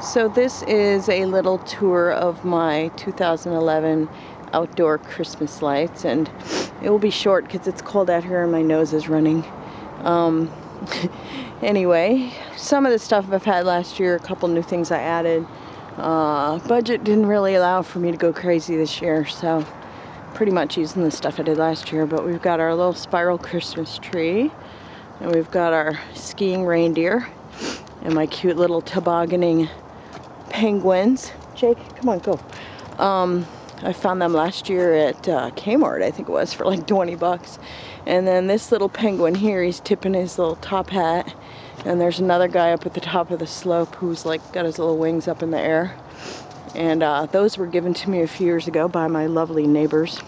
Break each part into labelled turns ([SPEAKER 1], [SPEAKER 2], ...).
[SPEAKER 1] So this is a little tour of my 2011 outdoor Christmas lights, and it will be short because it's cold out here and my nose is running. Anyway, some of the stuff I've had last year, a couple new things I added. Budget didn't really allow for me to go crazy this year, so pretty much using the stuff I did last year. But we've got our little spiral Christmas tree, and we've got our skiing reindeer, and my cute little tobogganing penguins. Jake, come on, go. I found them last year at Kmart, I think it was, for like 20 bucks. And then this little penguin here, he's tipping his little top hat. And there's another guy up at the top of the slope who's like got his little wings up in the air. And those were given to me a few years ago by my lovely neighbors,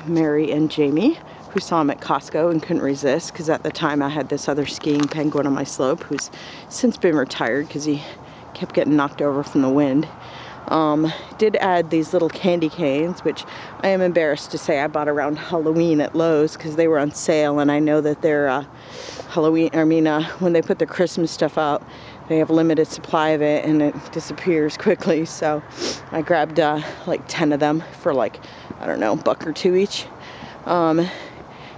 [SPEAKER 1] Mary and Jamie, who saw them at Costco and couldn't resist, because at the time I had this other skiing penguin on my slope who's since been retired because he kept getting knocked over from the wind. Did add these little candy canes, which I am embarrassed to say I bought around Halloween at Lowe's because they were on sale, and I know that they're when they put the Christmas stuff out, they have limited supply of it and it disappears quickly. So I grabbed like 10 of them for like, I don't know, $1 or $2 each.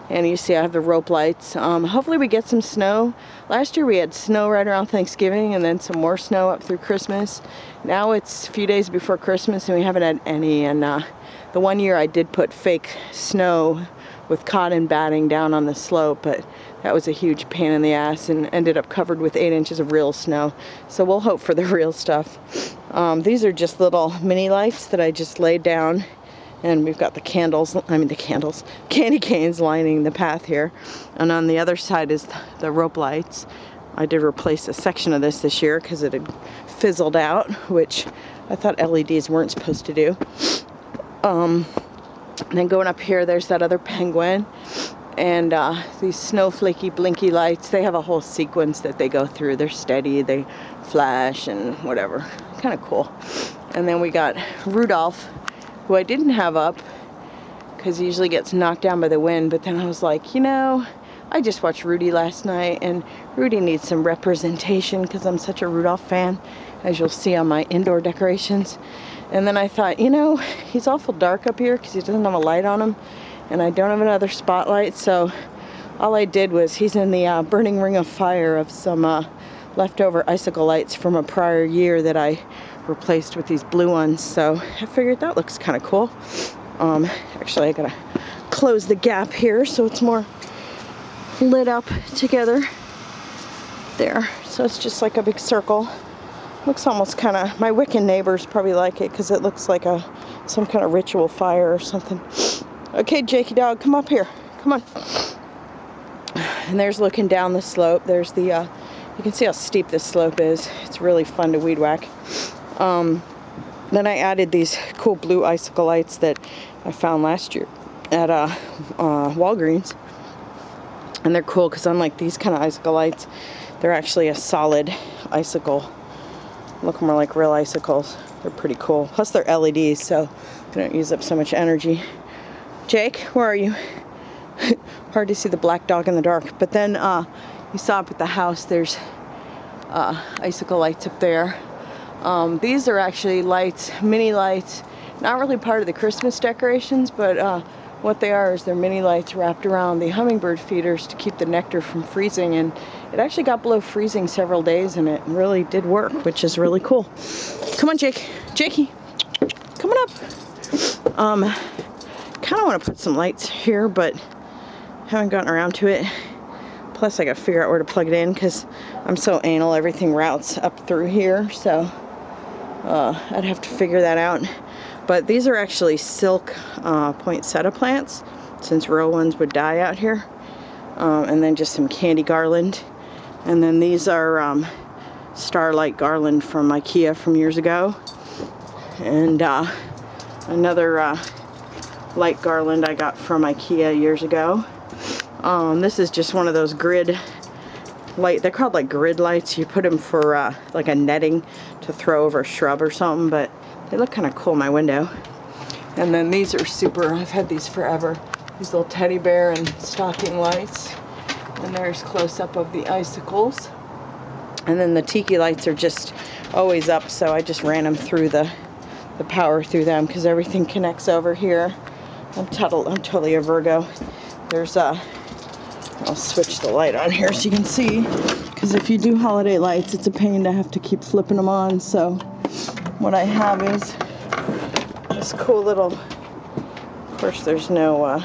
[SPEAKER 1] And you see I have the rope lights. Hopefully we get some snow. Last year we had snow right around Thanksgiving and then some more snow up through Christmas. Now it's a few days before Christmas and we haven't had any. And the one year I did put fake snow with cotton batting down on the slope, but that was a huge pain in the ass and ended up covered with 8 inches of real snow. So we'll hope for the real stuff. These are just little mini lights that I just laid down. And we've got the candy canes lining the path here. And on the other side is the rope lights. I did replace a section of this year because it had fizzled out, which I thought LEDs weren't supposed to do. And then going up here, there's that other penguin. And these snowflakey blinky lights, they have a whole sequence that they go through. They're steady, they flash and whatever. Kind of cool. And then we got Rudolph, who I didn't have up because he usually gets knocked down by the wind, but then I was like, you know, I just watched Rudy last night and Rudy needs some representation because I'm such a Rudolph fan, as you'll see on my indoor decorations. And then I thought, you know, he's awful dark up here because he doesn't have a light on him and I don't have another spotlight, so all I did was, he's in the burning ring of fire of some leftover icicle lights from a prior year that I replaced with these blue ones, so I figured that looks kind of cool. Actually I gotta close the gap here so it's more lit up together there, so it's just like a big circle. Looks almost kind of, my Wiccan neighbors probably like it because it looks like some kind of ritual fire or something. Okay, Jakey dog, come up here, come on. And there's looking down the slope, there's the you can see how steep this slope is. It's really fun to weed whack. Then I added these cool blue icicle lights that I found last year at Walgreens. And they're cool because unlike these kind of icicle lights, they're actually a solid icicle. Look more like real icicles. They're pretty cool. Plus they're LEDs, so they don't use up so much energy. Jake, where are you? Hard to see the black dog in the dark. But then you saw up at the house, there's icicle lights up there. These are actually lights, mini lights, not really part of the Christmas decorations, but what they are is they're mini lights wrapped around the hummingbird feeders to keep the nectar from freezing, and it actually got below freezing several days and it really did work, which is really cool. Come on, Jakey, come on up. Kind of want to put some lights here, but haven't gotten around to it. Plus I gotta figure out where to plug it in because I'm so anal, everything routes up through here, so I'd have to figure that out. But these are actually silk poinsettia plants, since real ones would die out here. And then just some candy garland. And then these are starlight garland from IKEA from years ago. And another light garland I got from IKEA years ago. This is just one of those grid light, they're called like grid lights. You put them for like a netting to throw over a shrub or something, but they look kind of cool in my window. And then these are super, I've had these forever, these little teddy bear and stocking lights. And there's close up of the icicles. And then the tiki lights are just always up, so I just ran them through the power through them because everything connects over here. I'm totally a Virgo. There's I'll switch the light on here so you can see, because if you do holiday lights, it's a pain to have to keep flipping them on. So what I have is this cool little, of course there's no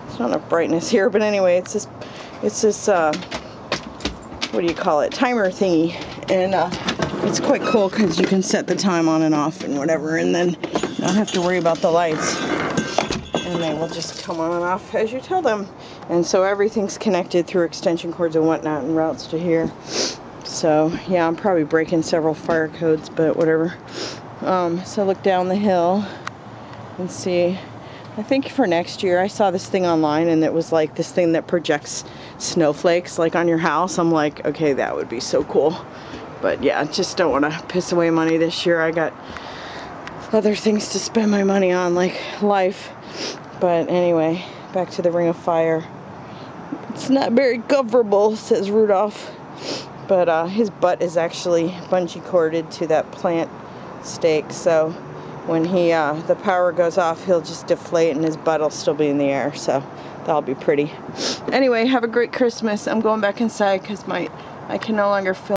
[SPEAKER 1] there's not enough brightness here, but anyway, it's this what do you call it, timer thingy, and it's quite cool because you can set the time on and off and whatever, and then you don't have to worry about the lights, and they will just come on and off as you tell them. And so everything's connected through extension cords and whatnot and routes to here. So yeah, I'm probably breaking several fire codes, but whatever. So look down the hill and see. I think for next year, I saw this thing online, and it was like this thing that projects snowflakes like on your house. I'm like, okay, that would be so cool. But yeah, just don't want to piss away money this year. I got other things to spend my money on, like life. But anyway, back to the Ring of Fire. It's not very comfortable, says Rudolph. But his butt is actually bungee corded to that plant stake, so when the power goes off, he'll just deflate and his butt will still be in the air, so that'll be pretty. Anyway, have a great Christmas. I'm going back inside because I can no longer film.